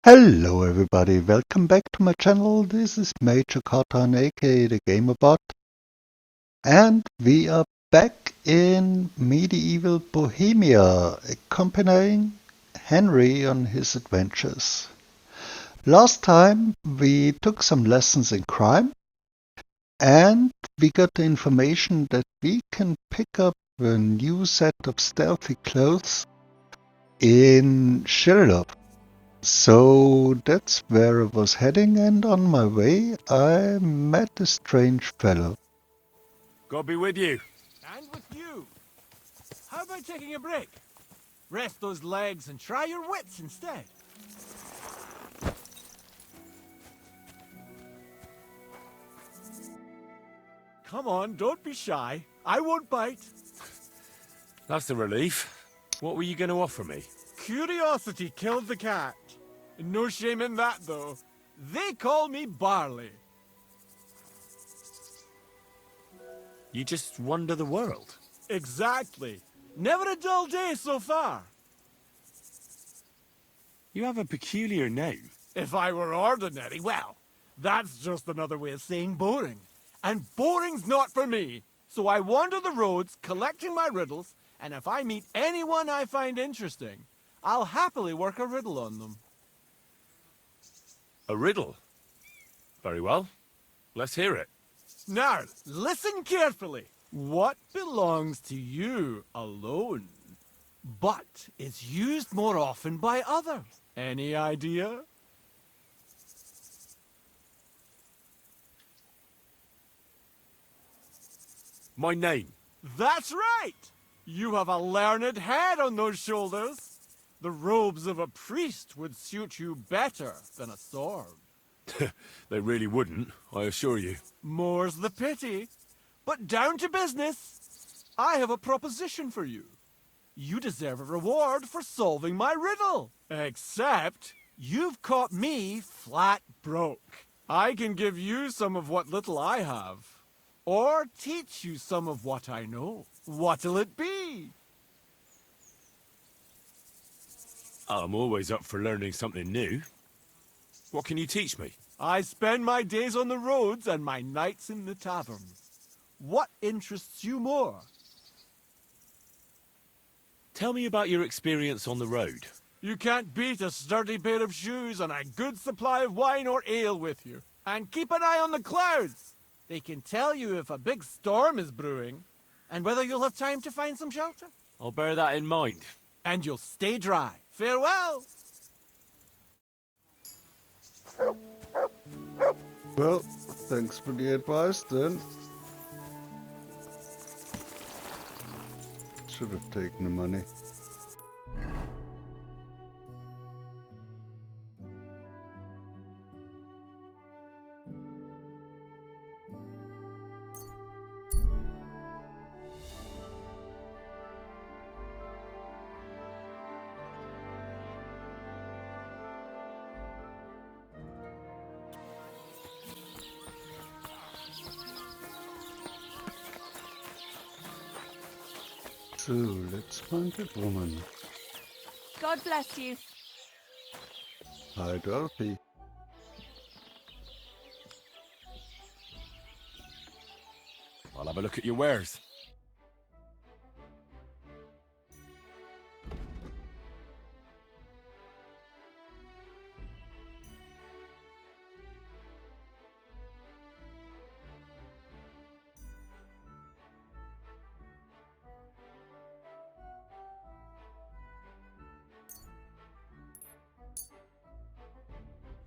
Hello everybody, welcome back to my channel. This is Major Cotton aka the Gamerbot, and we are back in medieval Bohemia, accompanying Henry on his adventures. Last time we took some lessons in crime, and we got the information that we can pick up a new set of stealthy clothes in Shirilov. So that's where I was heading, and on my way I met a strange fellow. God be with you. And with you. How about taking a break? Rest those legs and try your wits instead. Come on, don't be shy. I won't bite. That's a relief. What were you going to offer me? Curiosity killed the cat. No shame in that, though. They call me Barley. You just wander the world. Exactly. Never a dull day so far. You have a peculiar name. If I were ordinary, well, that's just another way of saying boring. And boring's not for me. So I wander the roads collecting my riddles, and if I meet anyone I find interesting, I'll happily work a riddle on them. A riddle? Very well. Let's hear it. Now, listen carefully. What belongs to you alone, but is used more often by others? Any idea? My name. That's right! You have a learned head on those shoulders. The robes of a priest would suit you better than a sword. They really wouldn't, I assure you. More's the pity. But down to business. I have a proposition for you. You deserve a reward for solving my riddle. Except, you've caught me flat broke. I can give you some of what little I have. Or teach you some of what I know. What'll it be? I'm always up for learning something new. What can you teach me? I spend my days on the roads and my nights in the taverns. What interests you more? Tell me about your experience on the road. You can't beat a sturdy pair of shoes and a good supply of wine or ale with you. And keep an eye on the clouds. They can tell you if a big storm is brewing, and whether you'll have time to find some shelter. I'll bear that in mind. And you'll stay dry. Farewell! Well, thanks for the advice then. Should have taken the money. So, let's find that woman. God bless you. Hi, Dorothy. I'll have a look at your wares.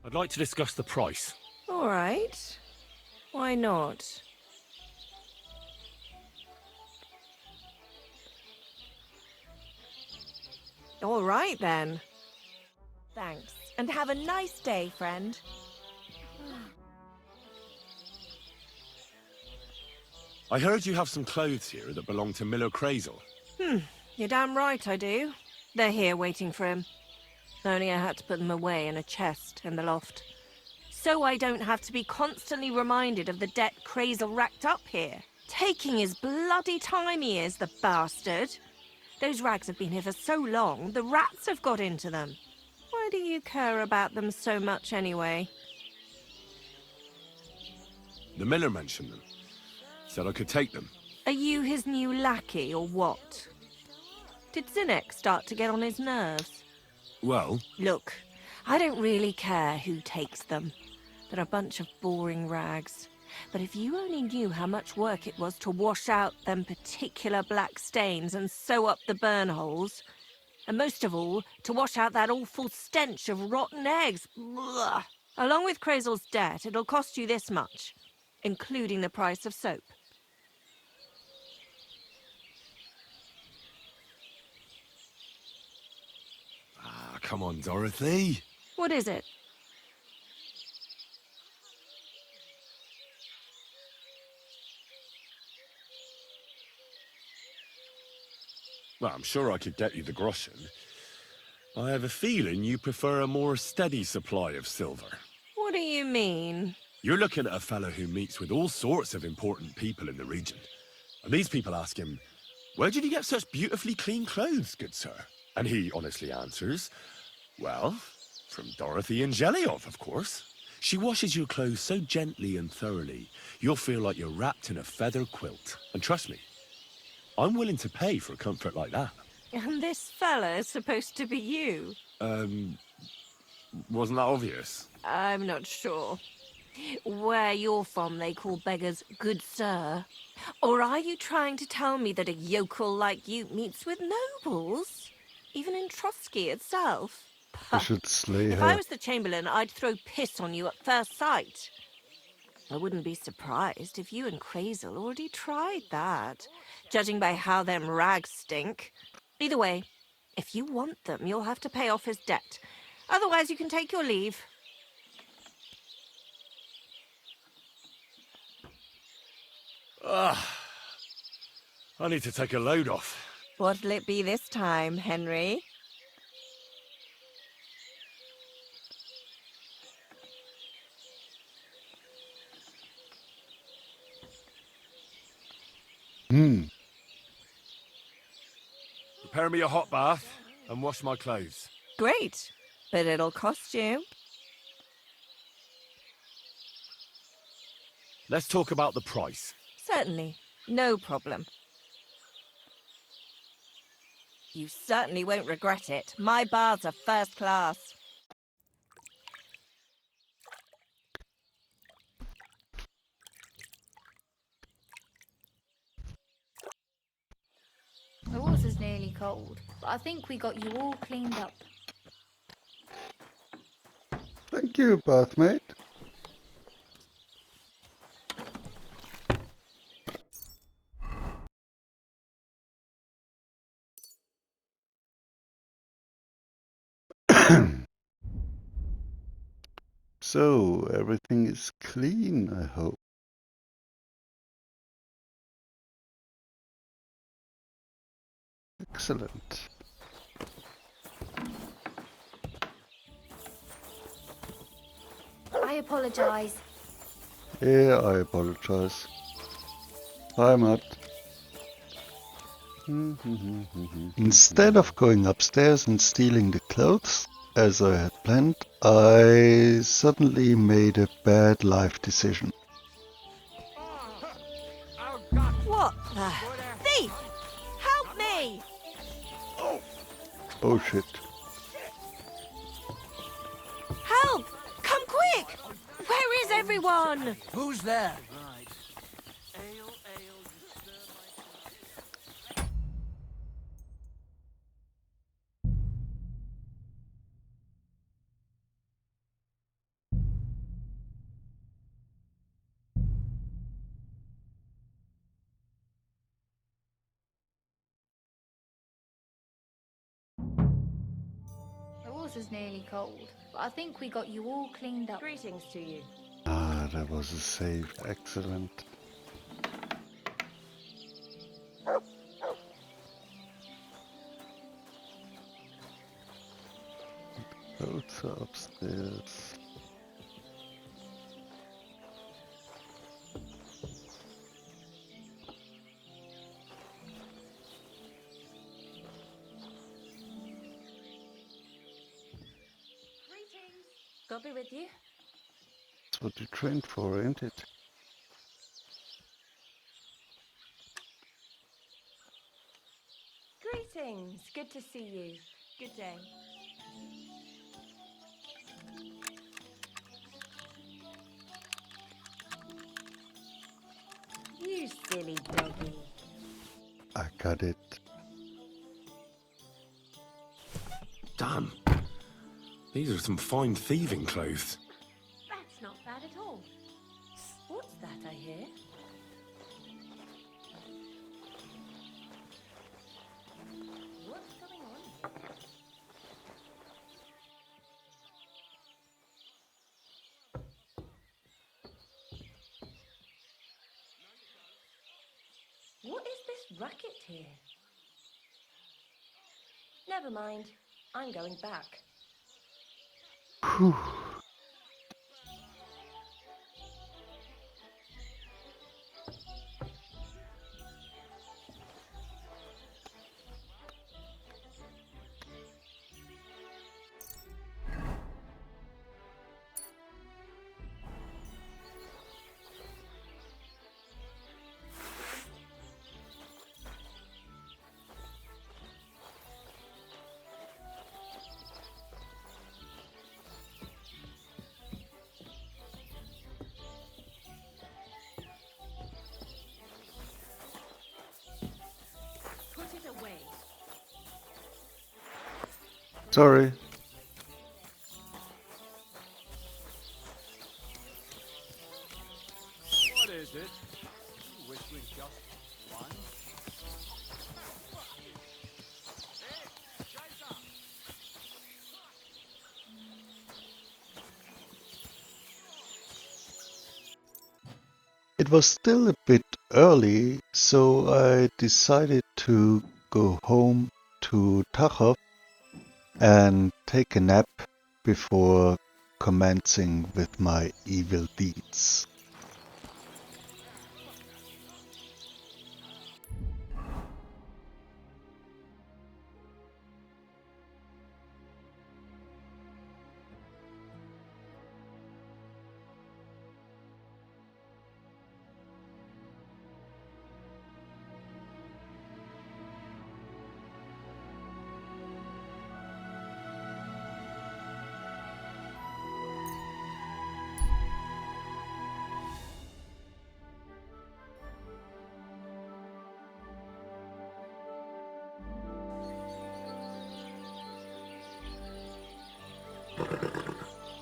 I'd like to discuss the price. All right. Why not? All right, then. Thanks. And have a nice day, friend. I heard you have some clothes here that belong to Miller Crazel. You're damn right I do. They're here waiting for him. Only I had to put them away in a chest in the loft. So I don't have to be constantly reminded of the debt Crazel racked up here. Taking his bloody time he is, the bastard. Those rags have been here for so long, the rats have got into them. Why Why do you care about them so much anyway? The miller mentioned them. Said I could take them. Are you his new lackey or what? Did Zinnek start to get on his nerves? Well, Look, I don't really care who takes them. They're a bunch of boring rags. But if you only knew how much work it was to wash out them particular black stains and sew up the burn holes, and most of all, to wash out that awful stench of rotten eggs, blah. Along with Crazel's debt, it'll cost you this much, including the price of soap. ah, come on, Dorothy. What is it? Well, I'm sure I could get you the groschen. I have a feeling you prefer a more steady supply of silver. What do you mean? You're looking at a fellow who meets with all sorts of important people in the region. And these people ask him, "Where did you get such beautifully clean clothes, good sir?" And he honestly answers, "Well, from Dorothy Angeliov, of course. She washes your clothes so gently and thoroughly, you'll feel like you're wrapped in a feather quilt. And trust me, I'm willing to pay for a comfort like that." And this fella is supposed to be you? Wasn't that obvious? I'm not sure. Where you're from, they call beggars good sir. Or are you trying to tell me that a yokel like you meets with nobles? Even in Trotsky itself? I should slay If I her. was the Chamberlain, I'd throw piss on you at first sight. I wouldn't be surprised if you and Crazel already tried that, judging by how them rags stink. Either way, if you want them, you'll have to pay off his debt. Otherwise, you can take your leave. I need to take a load off. What'll it be this time, Henry? Prepare me a hot bath and wash my clothes. Great, but it'll cost you. Let's talk about the price. Certainly, no problem. You certainly won't regret it. My baths are first class. The water's nearly cold, but I think we got you all cleaned up. Thank you, bathmate. So, everything is clean, I hope. Excellent. I apologise. Yeah, I apologize. Hi, Matt. Instead of going upstairs and stealing the clothes, as I had planned, I suddenly made a bad life decision. What the? Thief! Help me! Oh shit. Help! Come quick! Where is everyone? Who's there? The water's nearly cold, but I think we got you all cleaned up. Greetings to you. Ah, that was a save. Excellent. Clothes are upstairs. God be with you. That's what you trained for, ain't it? Greetings. Good to see you. Good day. You silly doggy. I got it. Damn. These are some fine thieving clothes. That's not bad at all. What's that I hear? What's going on? What is this racket here? Never mind. I'm going back. Whew. Put it away. Sorry. What is it? You wish we'd just one? It was still a bit early, so I decided to go home to Tachov and take a nap before commencing with my evil deeds.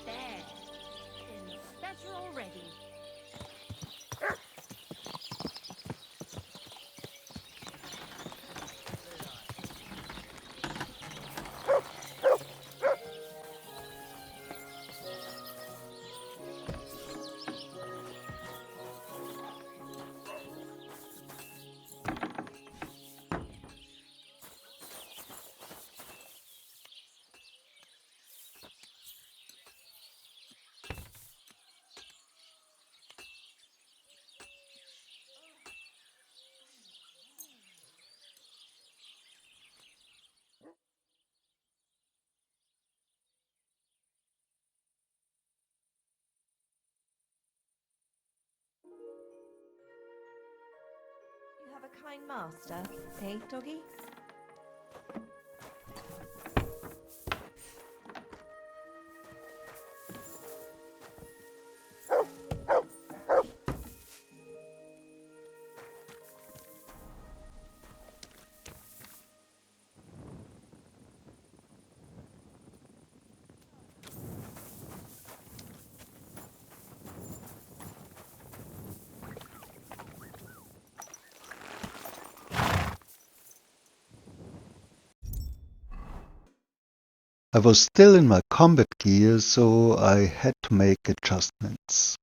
There. It looks better already. You have a kind master, eh, doggy? I was still in my combat gear, so I had to make adjustments.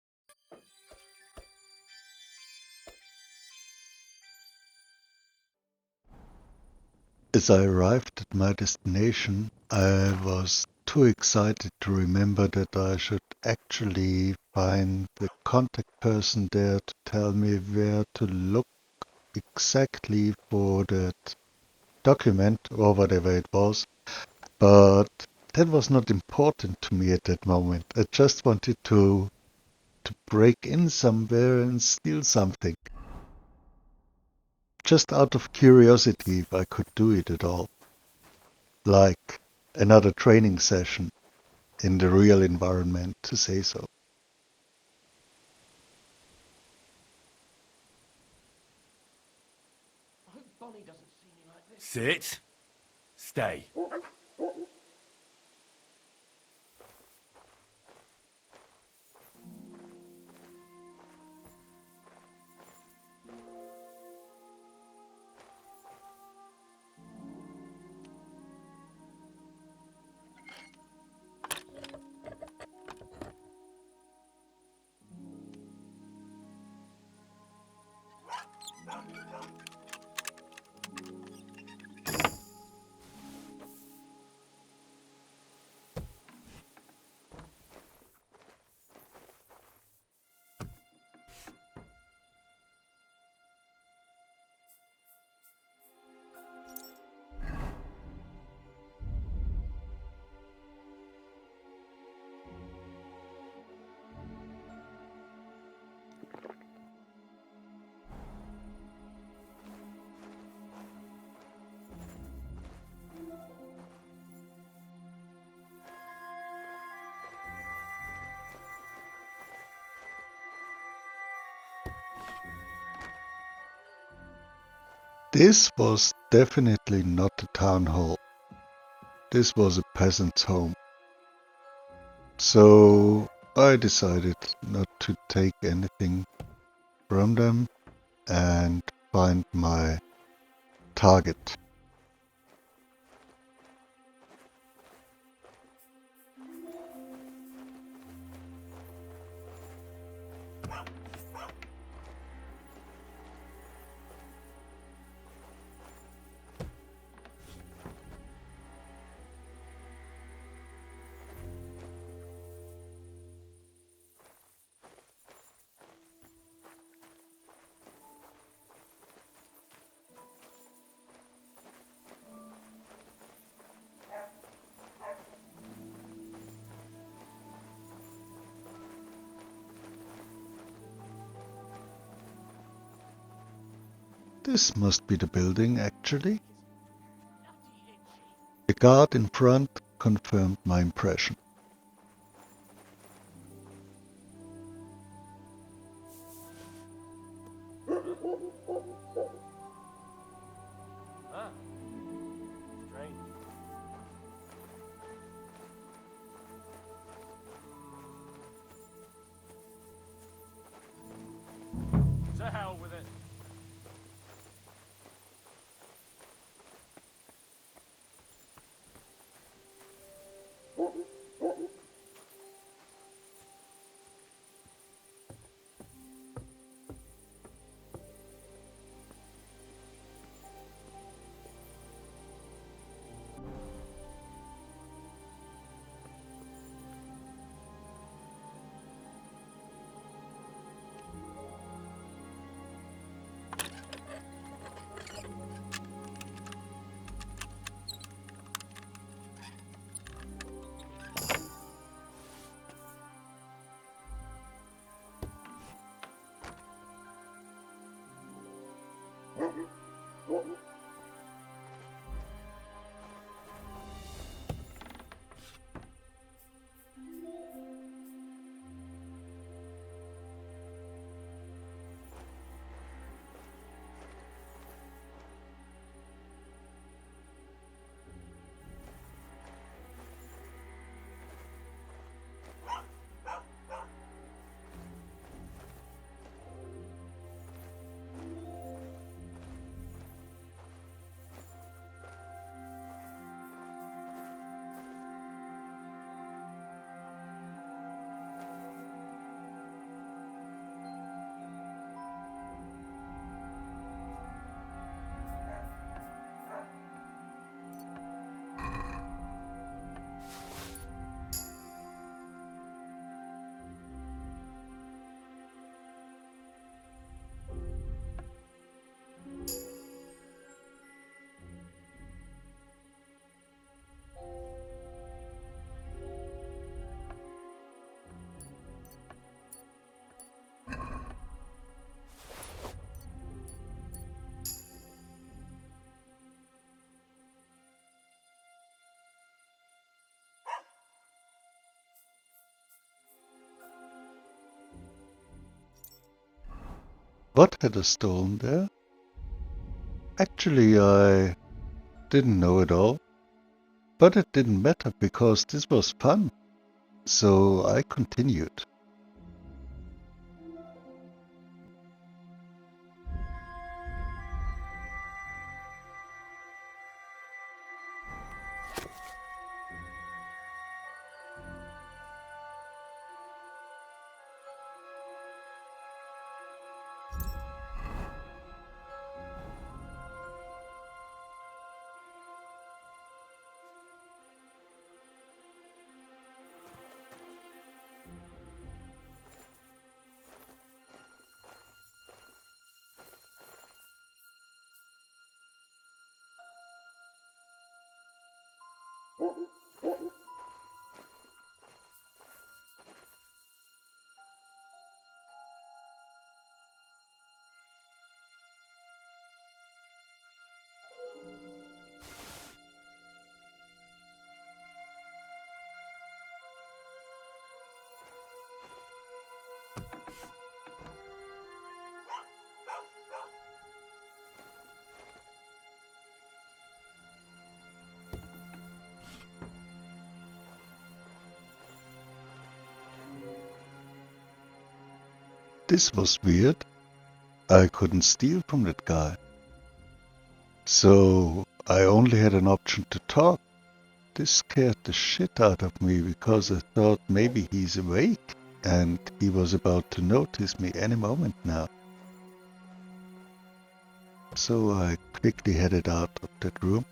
As I arrived at my destination, I was too excited to remember that I should actually find the contact person there to tell me where to look exactly for that document or whatever it was. But that was not important to me at that moment. I just wanted to break in somewhere and steal something. Just out of curiosity if I could do it at all. Like another training session in the real environment, to say so. Sit. Stay. This was definitely not a town hall. This was a peasant's home. So I decided not to take anything from them and find my target. This must be the building, actually. The guard in front confirmed my impression. Ah, strange. To hell with it. what had I stolen there? Actually, I didn't know it all, but it didn't matter because this was fun, so I continued. This was weird. I couldn't steal from that guy. So I only had an option to talk. This scared the shit out of me because I thought maybe he's awake and he was about to notice me any moment now. So I quickly headed out of that room.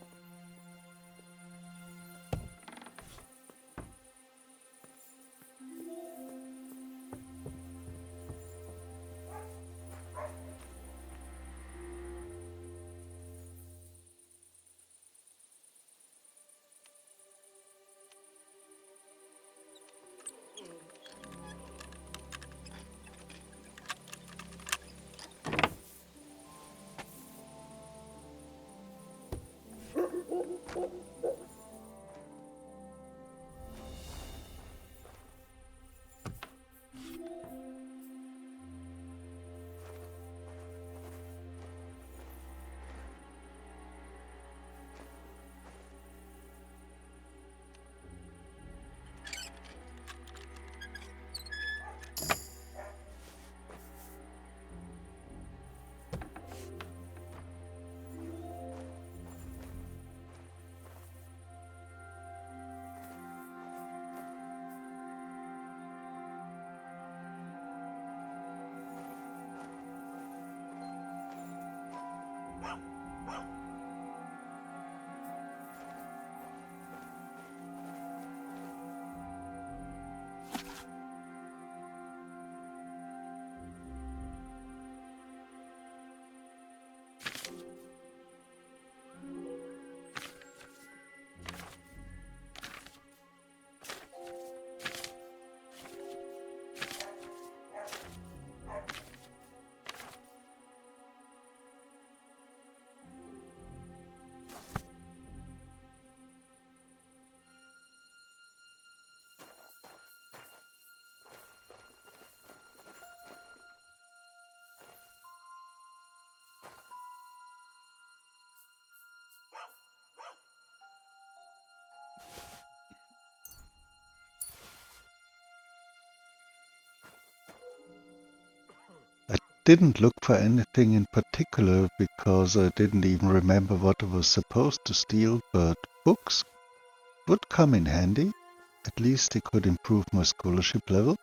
I didn't look for anything in particular because I didn't even remember what I was supposed to steal, but books would come in handy. At least they could improve my scholarship level.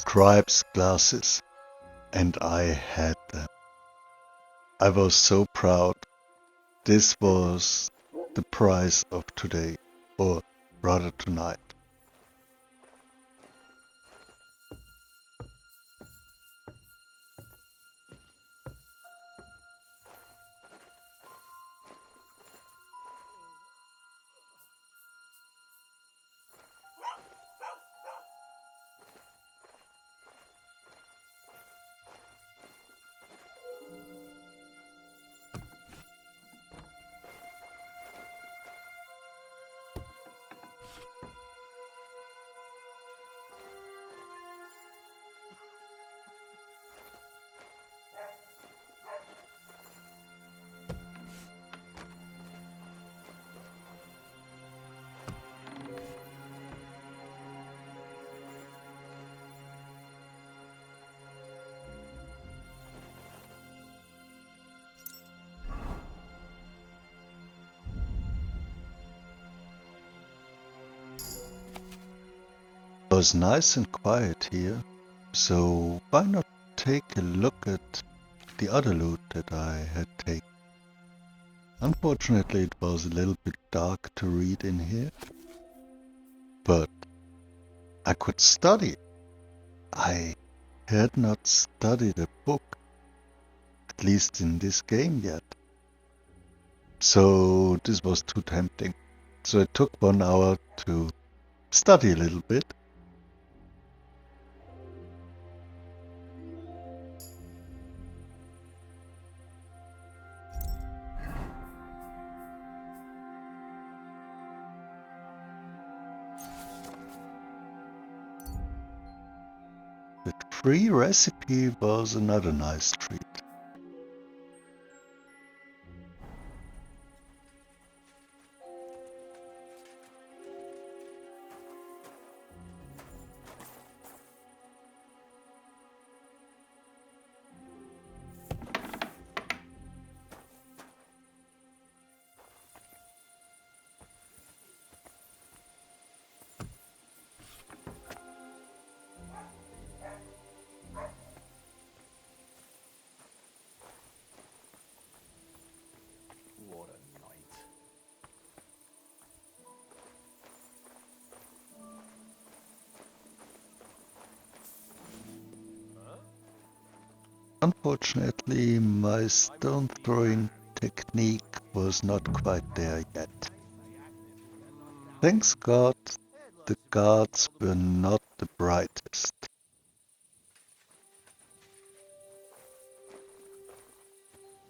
scribe's glasses, and I had them. I was so proud. This was the prize of today, or rather tonight. It was nice and quiet here, so why not take a look at the other loot that I had taken. Unfortunately, it was a little bit dark to read in here, but I could study. I had not studied a book, at least in this game yet. So this was too tempting. So it took 1 hour to study a little bit. The free recipe was another nice treat. What a night. Unfortunately, my stone throwing technique was not quite there yet. Thanks God, the guards were not the brightest.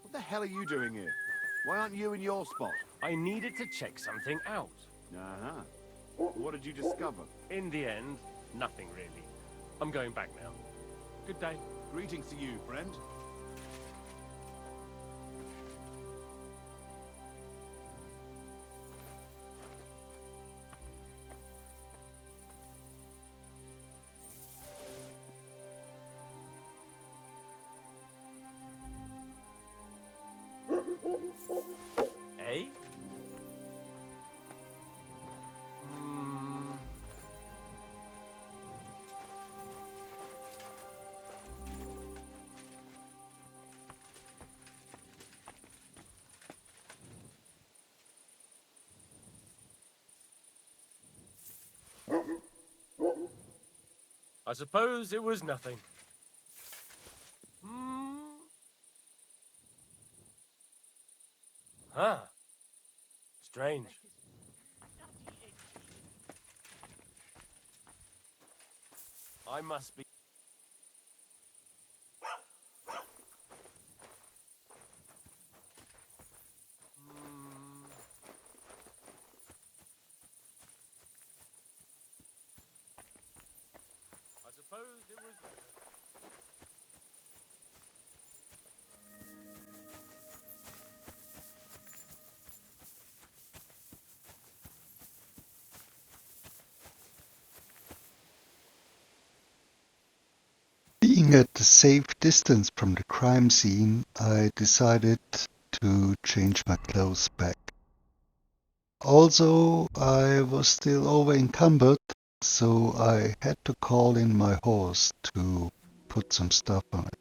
What the hell are you doing here? Why aren't you in your spot? I needed to check something out. Uh-huh. What did you discover? In the end, nothing really. I'm going back now. Good day. Greetings to you, friend. Eh? Hmm. I suppose it was nothing. Hmm. Huh. Strange. I must be... Hmm. I suppose it was... Being at a safe distance from the crime scene, I decided to change my clothes back. Also, I was still over encumbered, so I had to call in my horse to put some stuff on it.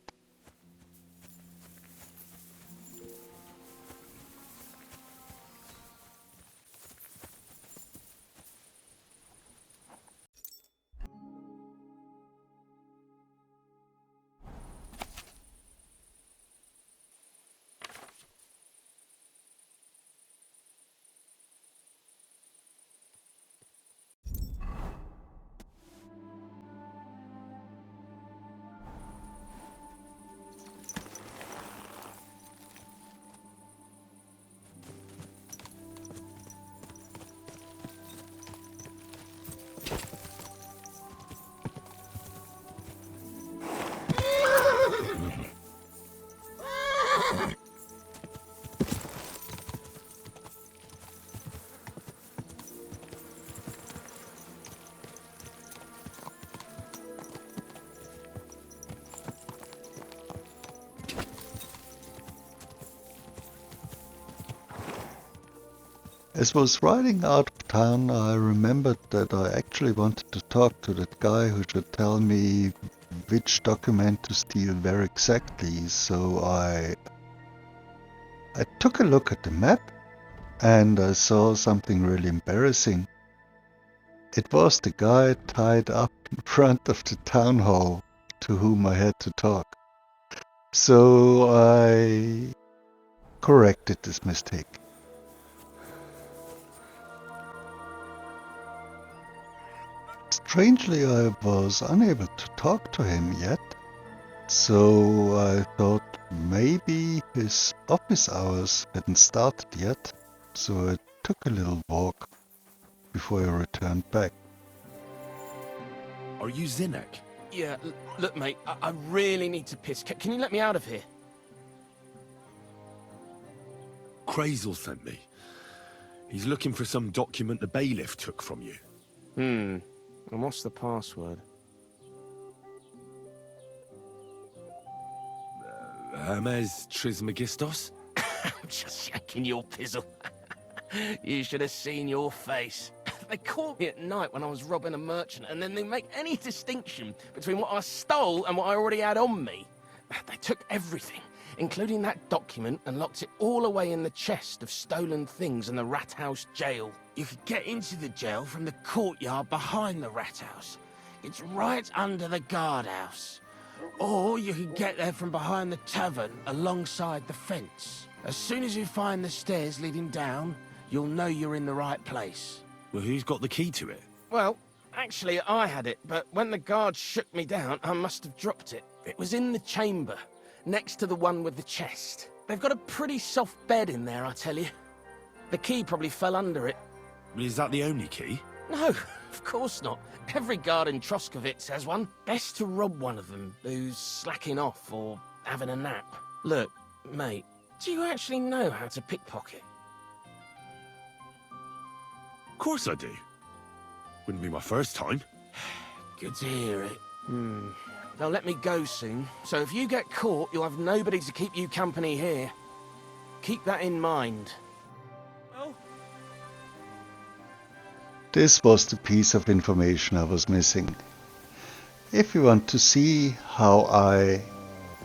As I was riding out of town, I remembered that I actually wanted to talk to that guy who should tell me which document to steal where exactly. So I took a look at the map and I saw something really embarrassing. It was the guy tied up in front of the town hall to whom I had to talk. So I corrected this mistake. Strangely, I was unable to talk to him yet, so I thought maybe his office hours hadn't started yet, so I took a little walk before I returned back. Are you Zinnek? Yeah, look, mate, I really need to piss. Can you let me out of here? Crazel sent me. He's looking for some document the bailiff took from you. And what's the password? Hermes Trismegistos? Just shaking your pizzle. You should have seen your face. They caught me at night when I was robbing a merchant, and then they make any distinction between what I stole and what I already had on me. They took everything, including that document, and locked it all away in the chest of stolen things in the Rat House jail. You could get into the jail from the courtyard behind the Rat House. It's right under the guardhouse. Or you could get there from behind the tavern alongside the fence. As soon as you find the stairs leading down, you'll know you're in the right place. Well, who's got the key to it? Well, actually I had it, but when the guards shook me down, I must have dropped it. It was in the chamber, next to the one with the chest. They've got a pretty soft bed in there, I tell you. The key probably fell under it. Is that the only key? No, of course not. Every guard in Troskovitz has one. Best to rob one of them who's slacking off or having a nap. Look, mate, do you actually know how to pickpocket? Of course I do. Wouldn't be my first time. Good to hear it. They'll let me go soon, so if you get caught, you'll have nobody to keep you company here. Keep that in mind. This was the piece of information I was missing. If you want to see how I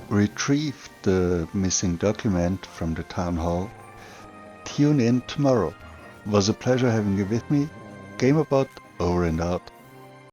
retrieved the missing document from the town hall, tune in tomorrow. It was a pleasure having you with me. GamerBot, over and out.